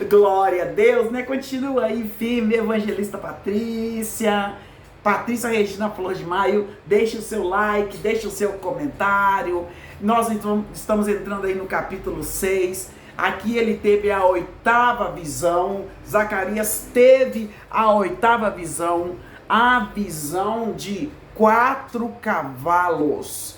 Glória a Deus, né? Continua aí firme, evangelista Patrícia Regina Flor de Maio. Deixe o seu like, deixe o seu comentário. Nós estamos entrando aí no capítulo 6. Aqui ele teve a 8ª visão. Zacarias teve a 8ª visão, a visão de 4 cavalos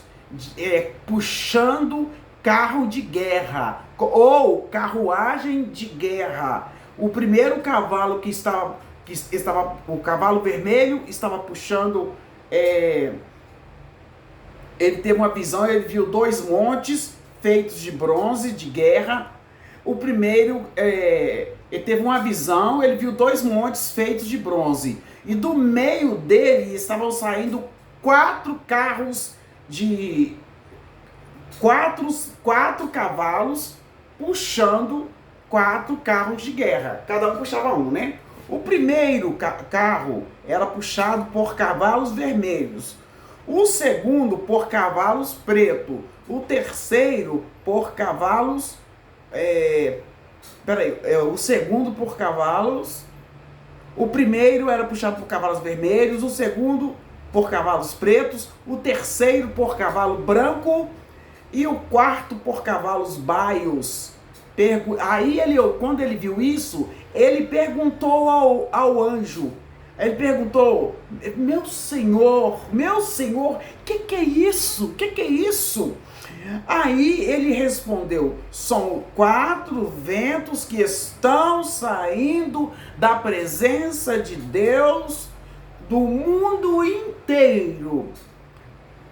puxando carro de guerra ou carruagem de guerra. O primeiro cavalo que estava o cavalo vermelho estava puxando, ele teve uma visão, ele viu 2 montes feitos de bronze de guerra. O primeiro, ele teve uma visão, ele viu 2 montes feitos de bronze, e do meio dele estavam saindo 4 carros de 4 cavalos puxando 4 carros de guerra. Cada um puxava um, né? O primeiro carro era puxado por cavalos vermelhos. O segundo por cavalos pretos. O terceiro por cavalos... o segundo por cavalos... O primeiro era puxado por cavalos vermelhos. O segundo por cavalos pretos. O terceiro por cavalo branco. E o quarto por cavalos baios. Aí quando ele viu isso, ele perguntou ao anjo. Ele perguntou: meu senhor, o que é isso? O que é isso? Aí ele respondeu: são 4 ventos que estão saindo da presença de Deus do mundo inteiro.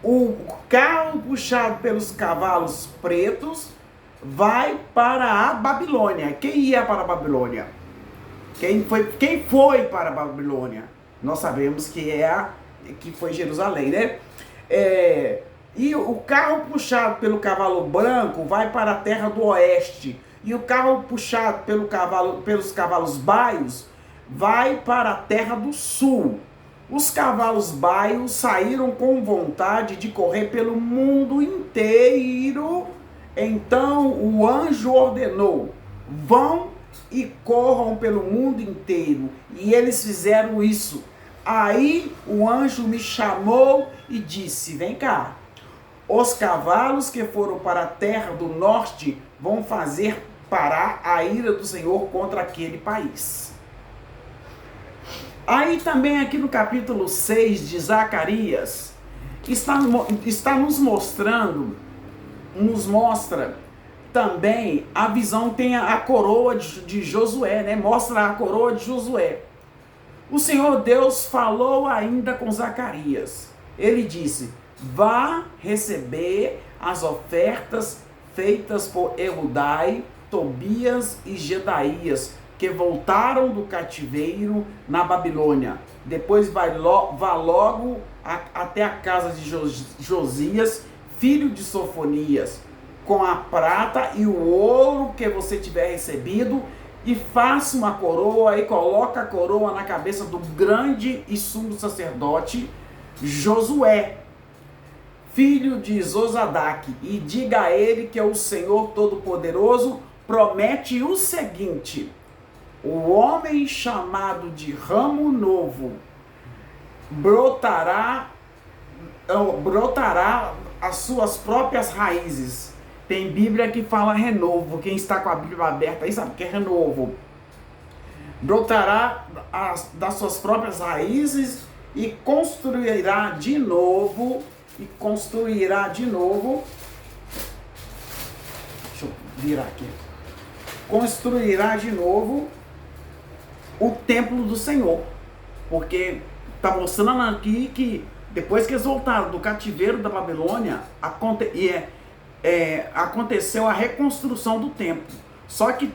O carro puxado pelos cavalos pretos vai para a Babilônia. Quem ia para a Babilônia? Quem foi para a Babilônia? Nós sabemos que foi Jerusalém, né? E o carro puxado pelo cavalo branco vai para a terra do oeste. E o carro puxado pelos cavalos baios vai para a terra do sul. Os cavalos baios saíram com vontade de correr pelo mundo inteiro. Então o anjo ordenou: vão e corram pelo mundo inteiro. E eles fizeram isso. Aí o anjo me chamou e disse: vem cá. Os cavalos que foram para a terra do norte vão fazer parar a ira do Senhor contra aquele país. Aí também aqui no capítulo 6 de Zacarias, está nos mostra também a visão, tem a coroa de Josué, né? Mostra a coroa de Josué. O Senhor Deus falou ainda com Zacarias. Ele disse: vá receber as ofertas feitas por Eudai, Tobias e Gedaías, que voltaram do cativeiro na Babilônia. Depois vá logo até a casa de Josias, filho de Sofonias, com a prata e o ouro que você tiver recebido, e faça uma coroa e coloca a coroa na cabeça do grande e sumo sacerdote Josué, filho de Zosadaque, e diga a ele que o Senhor Todo-Poderoso promete o seguinte: o homem chamado de ramo novo brotará as suas próprias raízes. Tem Bíblia que fala renovo. Quem está com a Bíblia aberta aí sabe que é renovo. Brotará das suas próprias raízes e construirá de novo. Deixa eu virar aqui. Construirá de novo o templo do Senhor. Porque está mostrando aqui que depois que eles voltaram do cativeiro da Babilônia, aconteceu a reconstrução do templo. Só que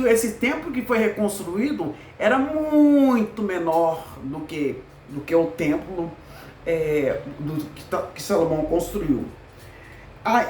esse templo que foi reconstruído era muito menor do que o templo que Salomão construiu.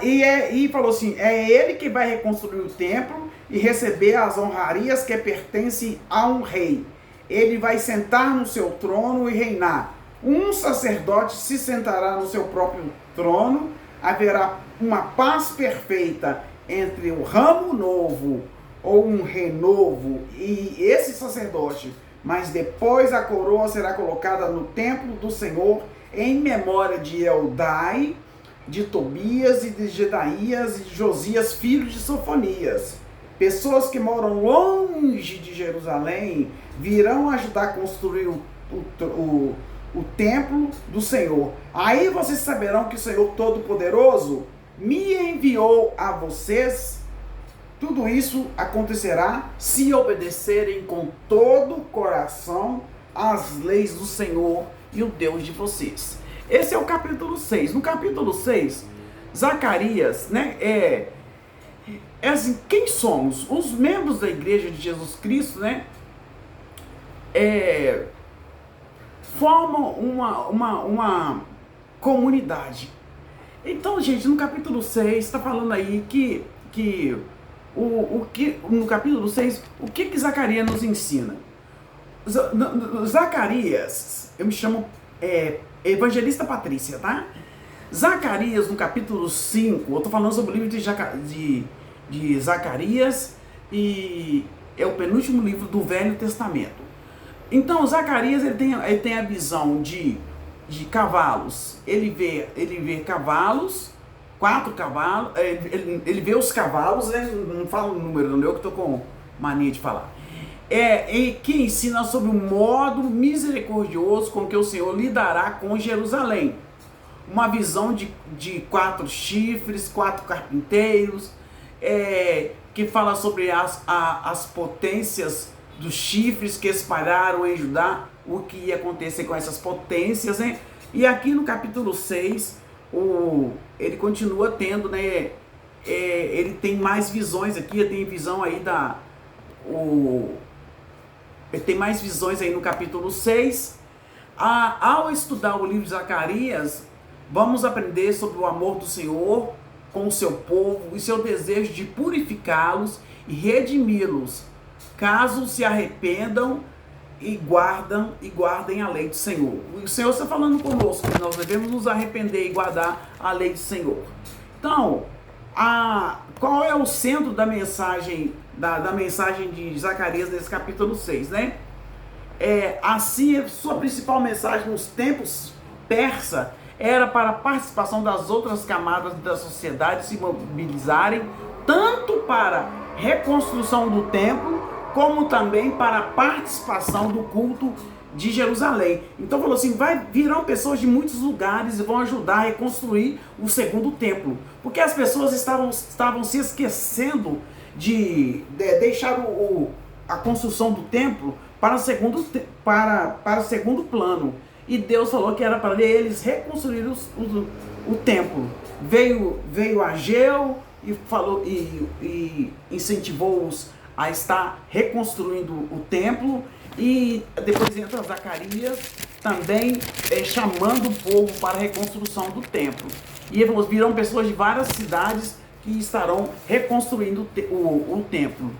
E falou assim: é ele que vai reconstruir o templo e receber as honrarias que pertencem a um rei. Ele vai sentar no seu trono e reinar. Um sacerdote se sentará no seu próprio trono. Haverá uma paz perfeita entre o ramo novo, ou um renovo, e esse sacerdote, mas depois a coroa será colocada no templo do Senhor em memória de Eldai, de Tobias e de Jedaías e de Josias, filho de Sofonias. Pessoas que moram longe de Jerusalém virão ajudar a construir o templo do Senhor. Aí vocês saberão que o Senhor Todo-Poderoso me enviou a vocês. Tudo isso acontecerá se obedecerem com todo o coração às leis do Senhor e o Deus de vocês. Esse é o capítulo 6. No capítulo 6, Zacarias, né, é assim, quem somos? Os membros da Igreja de Jesus Cristo, né, formam uma comunidade. Então, gente, no capítulo 6, está falando aí que no capítulo 6, o que Zacarias nos ensina? Zacarias, eu me chamo Evangelista Patrícia, tá? Zacarias, no capítulo 5, eu estou falando sobre o livro de Zacarias, e é o penúltimo livro do Velho Testamento. Então, Zacarias, ele tem a visão de cavalos. Ele vê cavalos, 4 cavalos, ele vê os cavalos, né? Não falo o número, não, eu que estou com mania de falar. E que ensina sobre o modo misericordioso com que o Senhor lidará com Jerusalém. Uma visão de 4 chifres, 4 carpinteiros, que fala sobre as potências dos chifres que espalharam em Judá, o que ia acontecer com essas potências, né? E aqui no capítulo 6, ele continua tendo, né? Ele tem mais visões aqui, ele tem visão aí ele tem mais visões aí no capítulo 6. Ao estudar o livro de Zacarias, vamos aprender sobre o amor do Senhor com o seu povo e seu desejo de purificá-los e redimi-los, caso se arrependam e guardem a lei do Senhor. O Senhor está falando conosco que nós devemos nos arrepender e guardar a lei do Senhor. Então, qual é o centro da mensagem da mensagem de Zacarias nesse capítulo 6, né? Assim, sua principal mensagem nos tempos persa era para a participação das outras camadas da sociedade se mobilizarem, tanto para reconstrução do templo, como também para a participação do culto de Jerusalém. Então falou assim, virão pessoas de muitos lugares e vão ajudar a reconstruir o segundo templo, porque as pessoas estavam se esquecendo de deixar a construção do templo para o segundo plano. E Deus falou que era para eles reconstruir o templo. Veio Ageu e falou e incentivou-os a estar reconstruindo o templo. E depois entra Zacarias também chamando o povo para a reconstrução do templo. E virão pessoas de várias cidades que estarão reconstruindo o templo.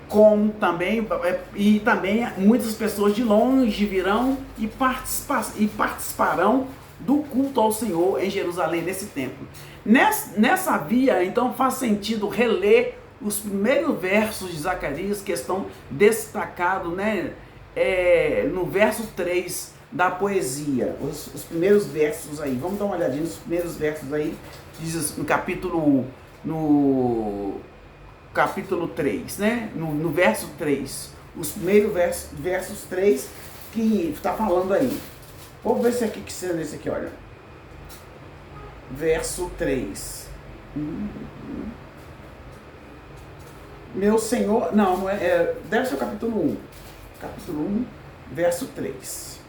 Como também muitas pessoas de longe virão e participarão do culto ao Senhor em Jerusalém, nesse templo. Nessa via, então, faz sentido reler os primeiros versos de Zacarias, que estão destacados, né, no verso 3 da poesia. Os primeiros versos aí, vamos dar uma olhadinha nos primeiros versos aí, diz no capítulo 3, né? No verso 3, os primeiros versos 3 que está falando aí. Vou ver se aqui que sendo esse aqui, olha. Verso 3. Meu Senhor, não deve ser o capítulo 1. Capítulo 1, verso 3.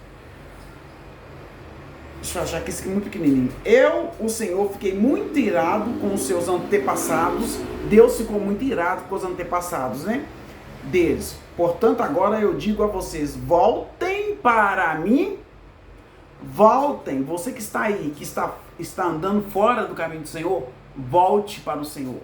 Deixa eu achar que esse aqui é muito pequenininho. Eu, o Senhor, fiquei muito irado com os seus antepassados. Deus ficou muito irado com os antepassados, né? Deles. Portanto, agora eu digo a vocês, voltem para mim. Voltem. Você que está aí, que está andando fora do caminho do Senhor, volte para o Senhor.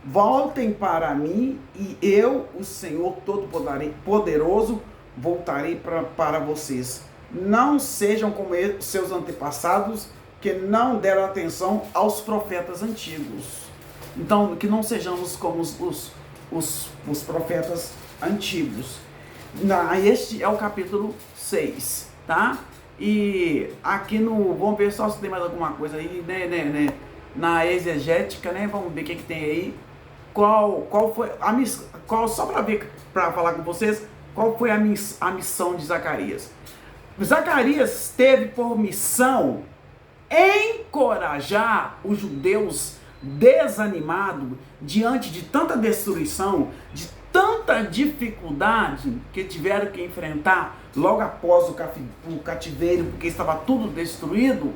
Voltem para mim e eu, o Senhor Todo-Poderoso, voltarei para vocês. Não sejam como seus antepassados, que não deram atenção aos profetas antigos. Então, que não sejamos como os profetas antigos. Este é o capítulo 6, tá? E aqui no... Vamos ver só se tem mais alguma coisa aí, né? Na exegética, né? Vamos ver o que tem aí. Qual foi a missão... Só para ver, para falar com vocês, qual foi a missão de Zacarias. Zacarias teve por missão encorajar os judeus desanimados diante de tanta destruição, de tanta dificuldade que tiveram que enfrentar logo após o cativeiro, porque estava tudo destruído.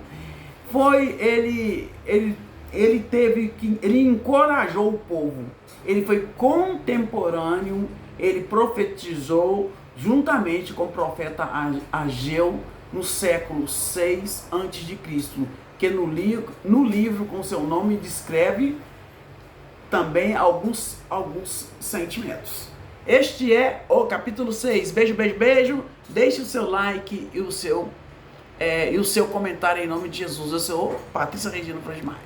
Ele encorajou o povo. Ele foi contemporâneo, ele profetizou juntamente com o profeta Ageu no século 6 a.C., que no livro com seu nome descreve também alguns sentimentos. Este é o capítulo 6. Beijo, beijo, beijo. Deixe o seu like e o seu comentário em nome de Jesus. Eu sou Patrícia Regina Frangimar.